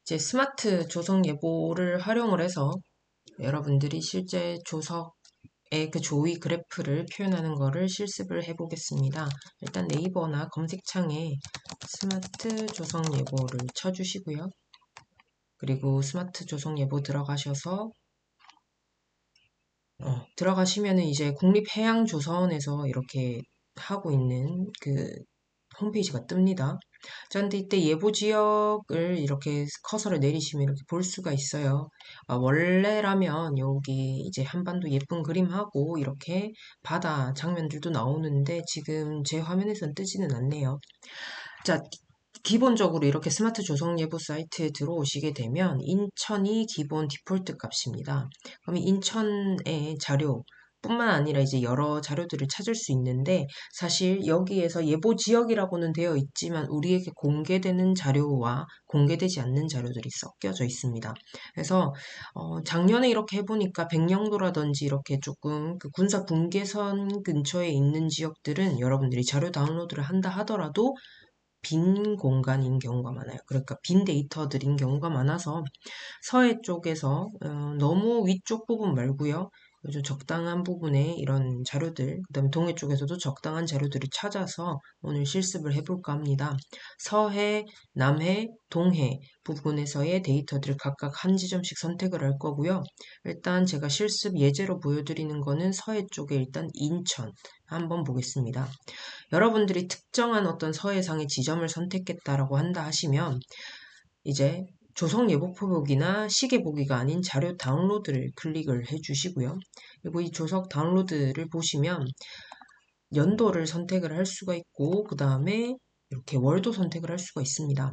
이제 스마트 조석 예보를 활용을 해서 여러분들이 실제 조석의 그 조위 그래프를 표현하는 거를 실습을 해보겠습니다. 일단 네이버나 검색창에 스마트 조석 예보를 쳐주시고요. 그리고 스마트 조석 예보 들어가셔서 들어가시면은 이제 국립해양조선에서 이렇게 하고 있는 그 홈페이지가 뜹니다. 자, 근데 이때 예보 지역을 이렇게 커서를 내리시면 이렇게 볼 수가 있어요. 원래라면 여기 이제 한반도 예쁜 그림하고 이렇게 바다 장면들도 나오는데 지금 제 화면에선 뜨지는 않네요. 자, 기본적으로 이렇게 스마트 조성 예보 사이트에 들어오시게 되면 인천이 기본 디폴트 값입니다. 그럼 인천의 자료 뿐만 아니라 이제 여러 자료들을 찾을 수 있는데 사실 여기에서 예보 지역이라고는 되어 있지만 우리에게 공개되는 자료와 공개되지 않는 자료들이 섞여져 있습니다. 그래서 작년에 이렇게 해보니까 백령도라든지 이렇게 조금 그 군사 분계선 근처에 있는 지역들은 여러분들이 자료 다운로드를 한다 하더라도 빈 공간인 경우가 많아요. 그러니까 빈 데이터들인 경우가 많아서 서해 쪽에서 너무 위쪽 부분 말고요. 좀 적당한 부분에 이런 자료들, 그 다음에 동해 쪽에서도 적당한 자료들을 찾아서 오늘 실습을 해볼까 합니다. 서해, 남해, 동해 부분에서의 데이터들을 각각 한 지점씩 선택을 할 거고요. 일단 제가 실습 예제로 보여드리는 거는 서해 쪽에 일단 인천 한번 보겠습니다. 여러분들이 특정한 어떤 서해상의 지점을 선택했다라고 한다 하시면 이제 조성 예보표 보기나 시계 보기가 아닌 자료 다운로드를 클릭을 해 주시고요. 그리고 이 조석 다운로드를 보시면 연도를 선택을 할 수가 있고 그 다음에 이렇게 월도 선택을 할 수가 있습니다.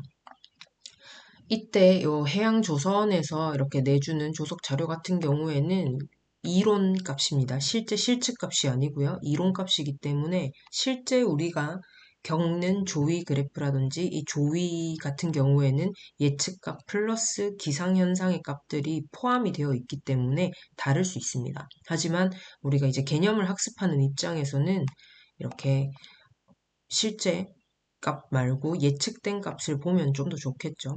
이때 요 해양조선에서 이렇게 내주는 조석 자료 같은 경우에는 이론 값입니다. 실제 실측 값이 아니고요. 이론 값이기 때문에 실제 우리가 겪는 조위 그래프라든지 이 조위 같은 경우에는 예측값 플러스 기상현상의 값들이 포함이 되어 있기 때문에 다를 수 있습니다. 하지만 우리가 이제 개념을 학습하는 입장에서는 이렇게 실제 값 말고 예측된 값을 보면 좀 더 좋겠죠.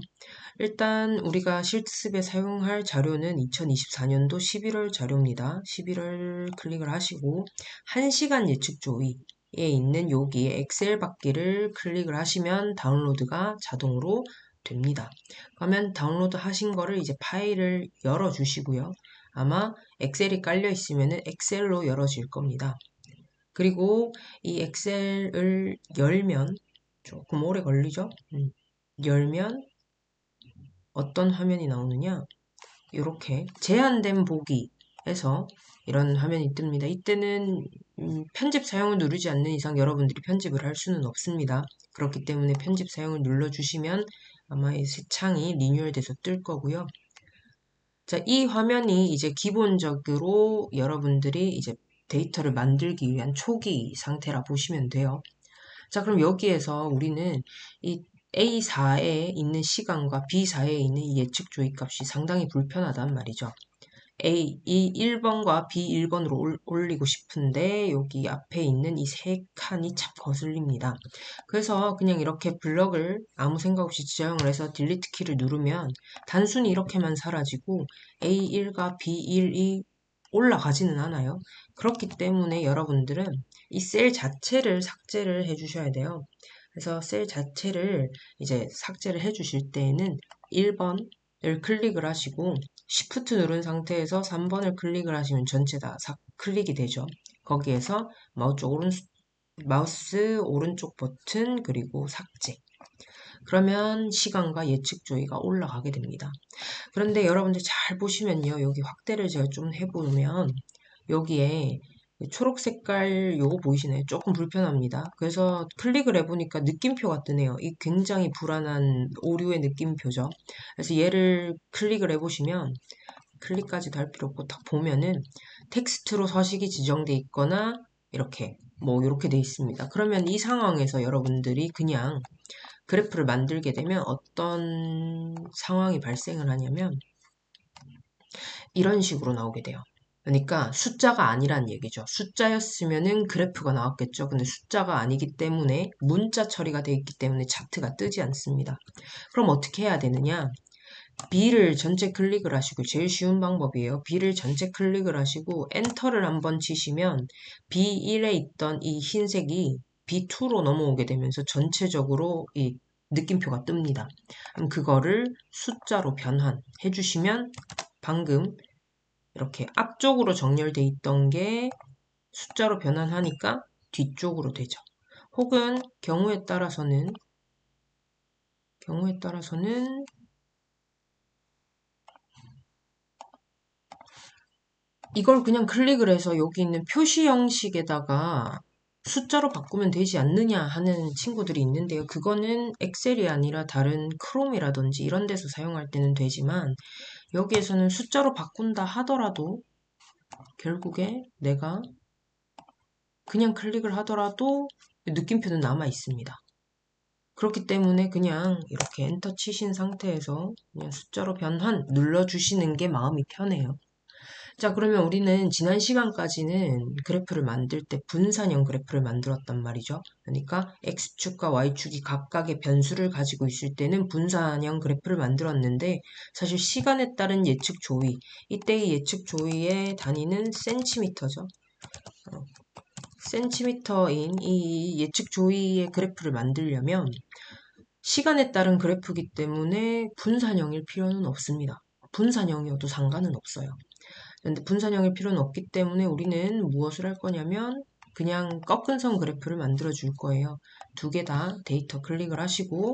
일단 우리가 실습에 사용할 자료는 2024년도 11월 자료입니다. 11월 클릭을 하시고 1시간 예측 조이에 있는 여기 엑셀 받기를 클릭을 하시면 다운로드가 자동으로 됩니다. 그러면 다운로드 하신 거를 이제 파일을 열어 주시고요. 아마 엑셀이 깔려 있으면 엑셀로 열어질 겁니다. 그리고 이 엑셀을 열면 조금 오래 걸리죠? 열면 어떤 화면이 나오느냐? 이렇게 제한된 보기에서 이런 화면이 뜹니다. 이때는 편집 사용을 누르지 않는 이상 여러분들이 편집을 할 수는 없습니다. 그렇기 때문에 편집 사용을 눌러주시면 아마 이 새 창이 리뉴얼돼서 뜰 거고요. 자, 이 화면이 이제 기본적으로 여러분들이 이제 데이터를 만들기 위한 초기 상태라 보시면 돼요. 자, 그럼 여기에서 우리는 이 A4에 있는 시간과 B4에 있는 이 예측 조이 값이 상당히 불편하단 말이죠. 이 1번과 B 1번으로 올리고 싶은데 여기 앞에 있는 이 세 칸이 참 거슬립니다. 그래서 그냥 이렇게 블럭을 아무 생각 없이 지정을 해서 딜리트 키를 누르면 단순히 이렇게만 사라지고 A1과 B1이 올라가지는 않아요. 그렇기 때문에 여러분들은 이 셀 자체를 삭제를 해 주셔야 돼요. 그래서 셀 자체를 이제 삭제를 해 주실 때에는 1번을 클릭을 하시고 Shift 누른 상태에서 3번을 클릭을 하시면 전체 다 클릭이 되죠. 거기에서 마우스 오른쪽 버튼 그리고 삭제. 그러면 시간과 예측 조이가 올라가게 됩니다. 그런데 여러분들 잘 보시면요. 여기 확대를 제가 좀 해보면 여기에 초록 색깔 요거 보이시나요? 조금 불편합니다. 그래서 클릭을 해보니까 느낌표가 뜨네요. 이 굉장히 불안한 오류의 느낌표죠. 그래서 얘를 클릭을 해보시면 클릭까지도 할 필요 없고 딱 보면은 텍스트로 서식이 지정돼 있거나 이렇게 뭐 이렇게 돼 있습니다. 그러면 이 상황에서 여러분들이 그냥 그래프를 만들게 되면 어떤 상황이 발생을 하냐면 이런 식으로 나오게 돼요. 그러니까 숫자가 아니란 얘기죠. 숫자였으면은 그래프가 나왔겠죠. 근데 숫자가 아니기 때문에 문자 처리가 되어 있기 때문에 차트가 뜨지 않습니다. 그럼 어떻게 해야 되느냐? B를 전체 클릭을 하시고 제일 쉬운 방법이에요. B를 전체 클릭을 하시고 엔터를 한번 치시면 B1에 있던 이 흰색이 B2로 넘어오게 되면서 전체적으로 이 느낌표가 뜹니다. 그럼 그거를 숫자로 변환해 주시면 방금 이렇게 앞쪽으로 정렬돼 있던 게 숫자로 변환하니까 뒤쪽으로 되죠. 혹은 경우에 따라서는 이걸 그냥 클릭을 해서 여기 있는 표시 형식에다가 숫자로 바꾸면 되지 않느냐 하는 친구들이 있는데요. 그거는 엑셀이 아니라 다른 크롬이라든지 이런 데서 사용할 때는 되지만 여기에서는 숫자로 바꾼다 하더라도 결국에 내가 그냥 클릭을 하더라도 느낌표는 남아 있습니다. 그렇기 때문에 그냥 이렇게 엔터 치신 상태에서 그냥 숫자로 변환 눌러주시는 게 마음이 편해요. 자, 그러면 우리는 지난 시간까지는 그래프를 만들 때 분산형 그래프를 만들었단 말이죠. 그러니까 X축과 Y축이 각각의 변수를 가지고 있을 때는 분산형 그래프를 만들었는데 사실 시간에 따른 예측 조위, 이때의 예측 조위의 단위는 센티미터죠. 센티미터인 이 예측 조위의 그래프를 만들려면 시간에 따른 그래프이기 때문에 분산형일 필요는 없습니다. 분산형이어도 상관은 없어요. 근데 분산형일 필요는 없기 때문에 우리는 무엇을 할 거냐면 그냥 꺾은 선 그래프를 만들어 줄 거예요. 두 개 다 데이터 클릭을 하시고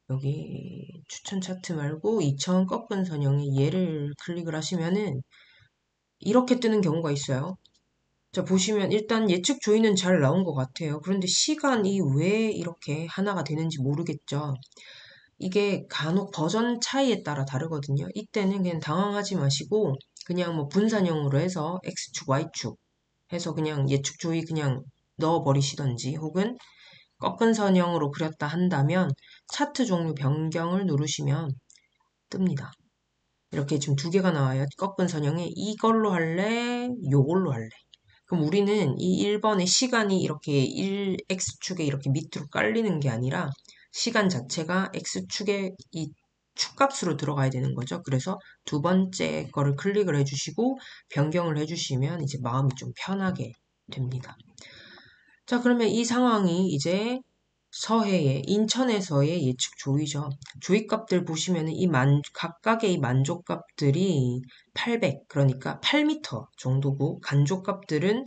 여기 추천 차트 말고 2000 꺾은 선형의 얘를 클릭을 하시면은 이렇게 뜨는 경우가 있어요. 자, 보시면 일단 예측 조이는 잘 나온 것 같아요. 그런데 시간이 왜 이렇게 하나가 되는지 모르겠죠. 이게 간혹 버전 차이에 따라 다르거든요. 이때는 그냥 당황하지 마시고 그냥 뭐 분산형으로 해서 X축, Y축 해서 그냥 예측 조이 그냥 넣어버리시던지 혹은 꺾은 선형으로 그렸다 한다면 차트 종류 변경을 누르시면 뜹니다. 이렇게 지금 두 개가 나와요. 꺾은 선형에 이걸로 할래? 요걸로 할래? 그럼 우리는 이 1번의 시간이 이렇게 1x축에 이렇게 밑으로 깔리는 게 아니라 시간 자체가 x축에 이 축값으로 들어가야 되는 거죠. 그래서 두 번째 거를 클릭을 해주시고 변경을 해주시면 이제 마음이 좀 편하게 됩니다. 자, 그러면 이 상황이 이제 서해의 인천에서의 예측 조이죠. 조이값들 보시면 각각의 이 만족값들이 800, 그러니까 8m 정도고 간족값들은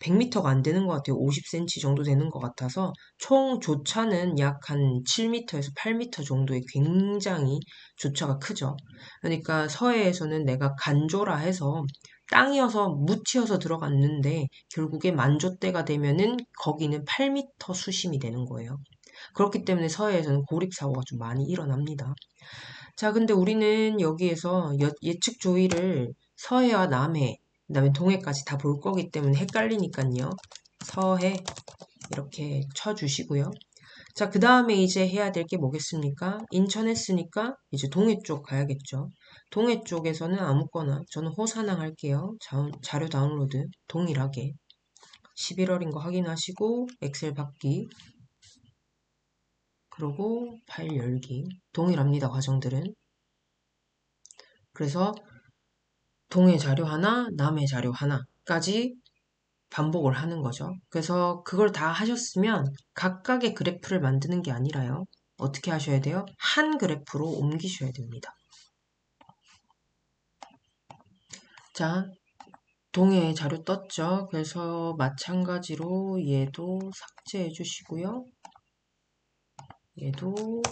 100m가 안 되는 것 같아요. 50cm 정도 되는 것 같아서 총 조차는 약 한 7m에서 8m 정도의 굉장히 조차가 크죠. 그러니까 서해에서는 내가 간조라 해서 땅이어서 묻히어서 들어갔는데 결국에 만조대가 되면은 거기는 8m 수심이 되는 거예요. 그렇기 때문에 서해에서는 고립사고가 좀 많이 일어납니다. 자, 근데 우리는 여기에서 예측 조이를 서해와 남해, 그다음에 동해까지 다 볼 거기 때문에 헷갈리니까요. 서해 이렇게 쳐주시고요. 자, 그 다음에 이제 해야 될 게 뭐겠습니까? 인천 했으니까 이제 동해 쪽 가야겠죠. 동해 쪽에서는 아무거나 저는 호산항 할게요. 자료 다운로드 동일하게 11월인 거 확인하시고 엑셀 받기 그리고 파일 열기 동일합니다. 과정들은. 그래서 동해 자료 하나, 남해 자료 하나까지 반복을 하는 거죠. 그래서 그걸 다 하셨으면 각각의 그래프를 만드는 게 아니라요. 어떻게 하셔야 돼요? 한 그래프로 옮기셔야 됩니다. 자, 동해 자료 떴죠. 그래서 마찬가지로 얘도 삭제해 주시고요. 얘도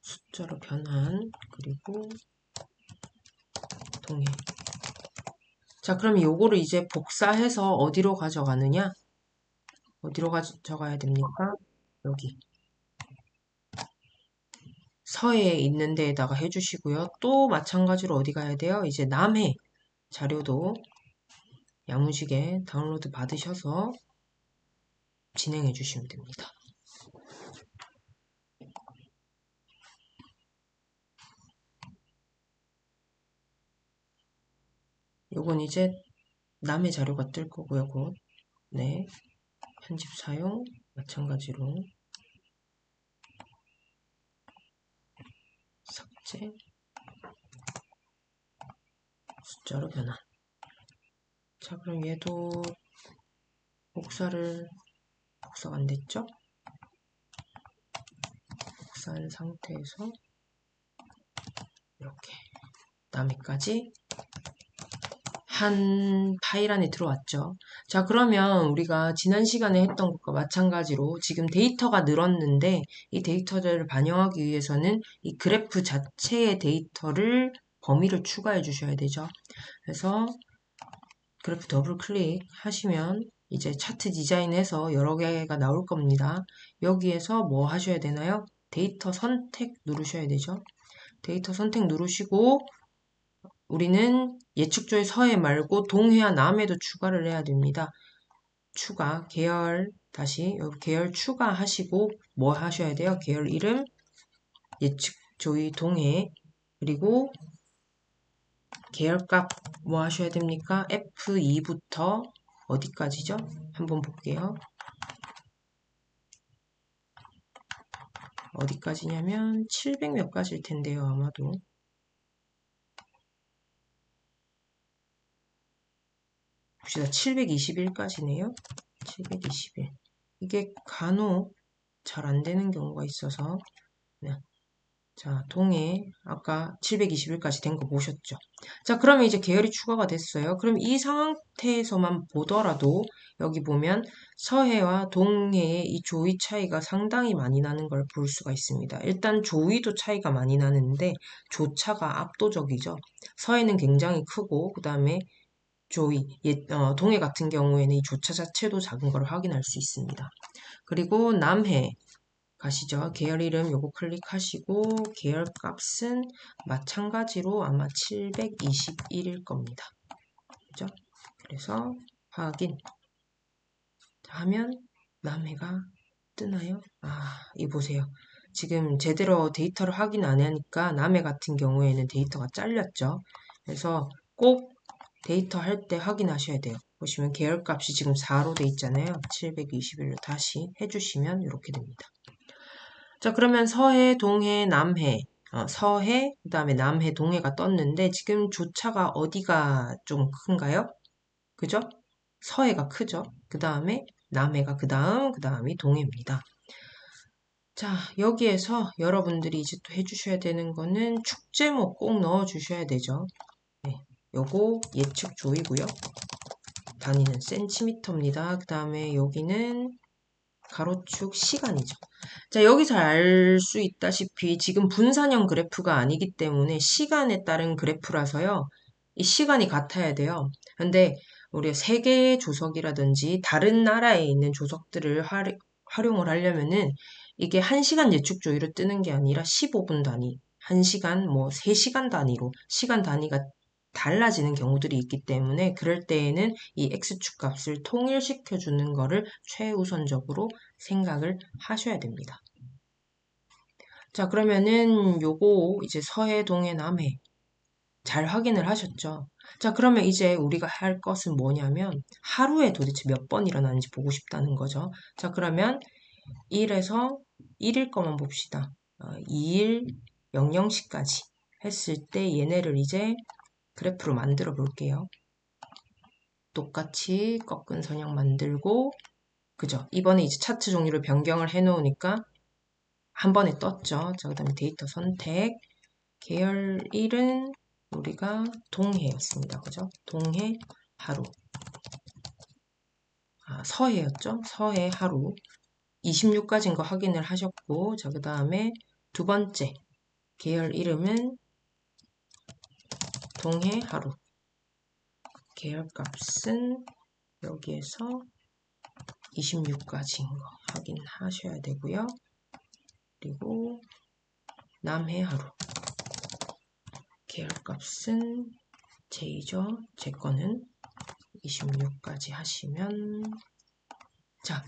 숫자로 변환, 그리고 동해. 자, 그럼 요거를 이제 복사해서 어디로 가져가느냐? 어디로 가져가야 됩니까? 여기. 서해에 있는 데에다가 해주시고요. 또 마찬가지로 어디 가야 돼요? 이제 남해 자료도 야무지게 다운로드 받으셔서 진행해 주시면 됩니다. 요건 이제 남해 자료가 뜰 거고요, 곧. 네. 편집 사용 마찬가지로 번째 숫자로 변환. 자, 그럼 얘도 복사가 안 됐죠? 복사한 상태에서 이렇게 남해까지 한 파일 안에 들어왔죠. 자, 그러면 우리가 지난 시간에 했던 것과 마찬가지로 지금 데이터가 늘었는데 이 데이터들을 반영하기 위해서는 이 그래프 자체의 데이터를 범위를 추가해 주셔야 되죠. 그래서 그래프 더블 클릭 하시면 이제 차트 디자인해서 여러 개가 나올 겁니다. 여기에서 뭐 하셔야 되나요? 데이터 선택 누르셔야 되죠. 데이터 선택 누르시고 우리는 예측조의 서해 말고 동해와 남해도 추가를 해야 됩니다. 추가, 계열, 다시 여기 계열 추가하시고 뭐 하셔야 돼요? 계열 이름, 예측조의 동해, 그리고 계열값 뭐 하셔야 됩니까? F2부터 어디까지죠? 한번 볼게요. 어디까지냐면 700 몇 가지일 텐데요, 아마도. 봅시다. 721까지네요. 721. 이게 간혹 잘 안 되는 경우가 있어서. 네. 자, 동해 아까 721까지 된 거 보셨죠? 자, 그러면 이제 계열이 추가가 됐어요. 그럼 이 상태에서만 보더라도 여기 보면 서해와 동해의 이 조위 차이가 상당히 많이 나는 걸 볼 수가 있습니다. 일단 조위도 차이가 많이 나는데 조차가 압도적이죠. 서해는 굉장히 크고 그 다음에 동해 같은 경우에는 이 조차 자체도 작은 걸 확인할 수 있습니다. 그리고 남해 가시죠. 계열 이름 요거 클릭하시고 계열 값은 마찬가지로 아마 721일 겁니다. 그죠? 그래서 확인 하면 남해가 뜨나요? 이 보세요. 지금 제대로 데이터를 확인 안 하니까 남해 같은 경우에는 데이터가 잘렸죠. 그래서 꼭 데이터 할 때 확인하셔야 돼요. 보시면 계열 값이 지금 4로 돼 있잖아요. 721로 다시 해주시면 이렇게 됩니다. 자, 그러면 서해, 동해, 남해, 서해, 그 다음에 남해, 동해가 떴는데 지금 조차가 어디가 좀 큰가요? 그죠? 서해가 크죠? 그 다음에 남해가 그 다음이 동해입니다. 자, 여기에서 여러분들이 이제 또 해주셔야 되는 거는 축제목 꼭 넣어주셔야 되죠. 네, 요거 예측 조이고요. 단위는 센티미터입니다. 그 다음에 여기는 가로축 시간이죠. 자, 여기서 알 수 있다시피 지금 분산형 그래프가 아니기 때문에 시간에 따른 그래프라서요. 이 시간이 같아야 돼요. 근데 우리가 세계의 조석이라든지 다른 나라에 있는 조석들을 활용을 하려면은 이게 1시간 예측 조이로 뜨는 게 아니라 15분 단위, 1시간, 뭐 3시간 단위로 시간 단위가 달라지는 경우들이 있기 때문에 그럴 때에는 이 X축 값을 통일시켜 주는 거를 최우선적으로 생각을 하셔야 됩니다. 자, 그러면은 요거 이제 서해, 동해, 남해 잘 확인을 하셨죠? 자, 그러면 이제 우리가 할 것은 뭐냐면 하루에 도대체 몇 번 일어나는지 보고 싶다는 거죠. 자, 그러면 1에서 1일 거만 봅시다. 2일 00시까지 했을 때 얘네를 이제 그래프로 만들어 볼게요. 똑같이 꺾은 선형 만들고, 그죠? 이번에 이제 차트 종류를 변경을 해 놓으니까 한 번에 떴죠. 자, 그 다음에 데이터 선택. 계열 1은 우리가 동해였습니다. 그죠? 동해 하루. 서해였죠? 서해 하루. 26까지인 거 확인을 하셨고, 자, 그 다음에 두 번째. 계열 이름은 동해 하루. 계열 값은 여기에서 26까지인 거 확인하셔야 되고요. 그리고 남해 하루. 계열 값은 J죠. 제 거는 26까지 하시면 자,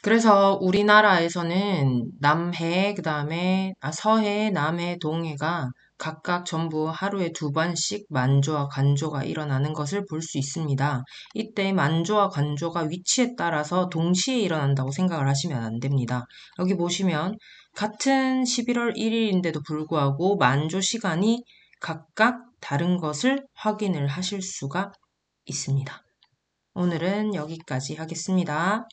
그래서 우리나라에서는 남해, 그 다음에 서해, 남해, 동해가 각각 전부 하루에 2번씩 만조와 간조가 일어나는 것을 볼 수 있습니다. 이때 만조와 간조가 위치에 따라서 동시에 일어난다고 생각을 하시면 안 됩니다. 여기 보시면 같은 11월 1일인데도 불구하고 만조 시간이 각각 다른 것을 확인을 하실 수가 있습니다. 오늘은 여기까지 하겠습니다.